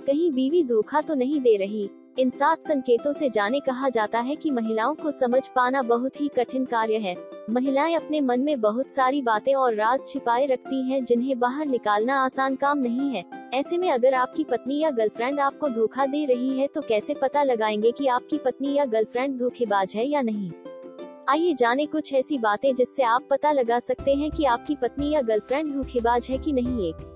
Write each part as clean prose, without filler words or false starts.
कहीं बीवी धोखा तो नहीं दे रही। इन 7 संकेतों से जाने। कहा जाता है कि महिलाओं को समझ पाना बहुत ही कठिन कार्य है। महिलाएं अपने मन में बहुत सारी बातें और राज छिपाए रखती हैं, जिन्हें बाहर निकालना आसान काम नहीं है। ऐसे में अगर आपकी पत्नी या गर्लफ्रेंड आपको धोखा दे रही है तो कैसे पता लगाएंगे कि आपकी पत्नी या गर्लफ्रेंड धोखेबाज है या नहीं। आइए जाने कुछ ऐसी बातें जिससे आप पता लगा सकते हैं कि आपकी पत्नी या गर्लफ्रेंड धोखेबाज है कि नहीं। 1.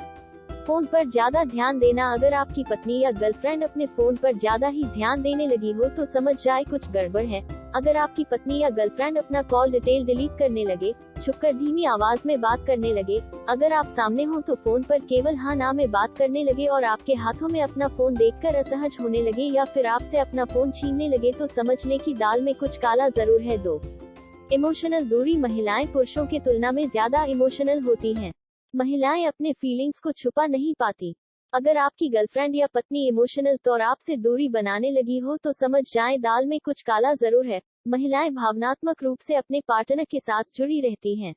फोन पर ज्यादा ध्यान देना। अगर आपकी पत्नी या गर्लफ्रेंड अपने फोन पर ज्यादा ही ध्यान देने लगी हो तो समझ जाए कुछ गड़बड़ है। अगर आपकी पत्नी या गर्लफ्रेंड अपना कॉल डिटेल डिलीट करने लगे, छुपकर धीमी आवाज में बात करने लगे, अगर आप सामने हो तो फोन पर केवल हाँ ना में बात करने लगे और आपके हाथों में अपना फोन देखकर असहज होने लगे या फिर आपसे अपना फोन छीनने लगे तो समझ ले कि दाल में कुछ काला जरूर है। 2. इमोशनल दूरी। महिलाएं पुरुषों की तुलना में ज्यादा इमोशनल होती हैं। महिलाएं अपने फीलिंग्स को छुपा नहीं पाती। अगर आपकी गर्लफ्रेंड या पत्नी इमोशनल तौर आपसे दूरी बनाने लगी हो तो समझ जाएं दाल में कुछ काला जरूर है। महिलाएं भावनात्मक रूप से अपने पार्टनर के साथ जुड़ी रहती हैं।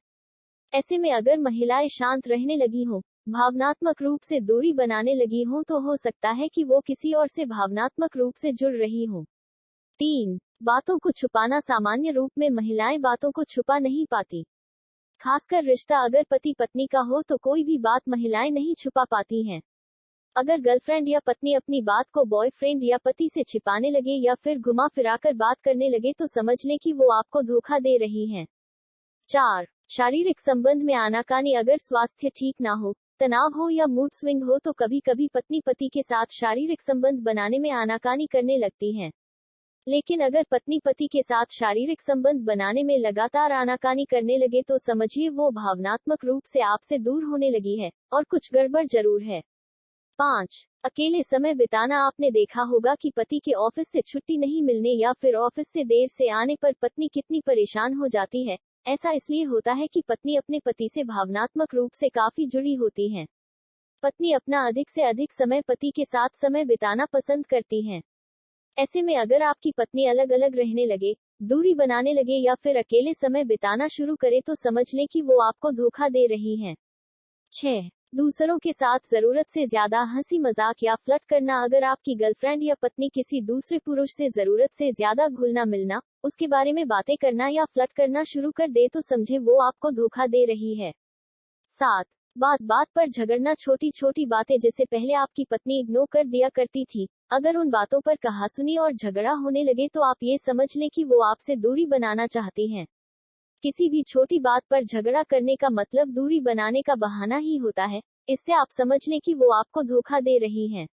ऐसे में अगर महिलाएं शांत रहने लगी हो, भावनात्मक रूप से दूरी बनाने लगी हो तो हो सकता है कि वो किसी और से भावनात्मक रूप से जुड़ रही हो। 3. बातों को छुपाना। सामान्य रूप में महिलाएं बातों को छुपा नहीं पाती। खासकर रिश्ता अगर पति पत्नी का हो तो कोई भी बात महिलाएं नहीं छुपा पाती हैं। अगर गर्लफ्रेंड या पत्नी अपनी बात को बॉयफ्रेंड या पति से छिपाने लगे या फिर घुमा फिराकर बात करने लगे तो समझ लें कि वो आपको धोखा दे रही हैं। 4. शारीरिक संबंध में आनाकानी। अगर स्वास्थ्य ठीक ना हो, तनाव हो या मूड स्विंग हो तो कभी कभी पत्नी पति के साथ शारीरिक संबंध बनाने में आनाकानी करने लगती हैं। लेकिन अगर पत्नी पति के साथ शारीरिक संबंध बनाने में लगातार आनाकानी करने लगे तो समझिए वो भावनात्मक रूप से आपसे दूर होने लगी है और कुछ गड़बड़ जरूर है। 5. अकेले समय बिताना। आपने देखा होगा कि पति के ऑफिस से छुट्टी नहीं मिलने या फिर ऑफिस से देर से आने पर पत्नी कितनी परेशान हो जाती है। ऐसा इसलिए होता है कि पत्नी अपने पति से भावनात्मक रूप से काफी जुड़ी होती है। पत्नी अपना अधिक से अधिक समय पति के साथ समय बिताना पसंद करती हैं। ऐसे में अगर आपकी पत्नी अलग अलग रहने लगे, दूरी बनाने लगे या फिर अकेले समय बिताना शुरू करे तो समझ लें कि वो आपको धोखा दे रही हैं। 6. दूसरों के साथ जरूरत से ज्यादा हंसी मजाक या फ्लर्ट करना। अगर आपकी गर्लफ्रेंड या पत्नी किसी दूसरे पुरुष से जरूरत से ज्यादा घुलना मिलना, उसके बारे में बातें करना या फ्लर्ट करना शुरू कर दे तो समझे वो आपको धोखा दे रही है। 7. बात बात पर झगड़ना। छोटी छोटी बातें जिसे पहले आपकी पत्नी इग्नोर कर दिया करती थी, अगर उन बातों पर कहासुनी और झगड़ा होने लगे तो आप ये समझ लें कि वो आपसे दूरी बनाना चाहती हैं। किसी भी छोटी बात पर झगड़ा करने का मतलब दूरी बनाने का बहाना ही होता है। इससे आप समझ लें कि वो आपको धोखा दे रही हैं।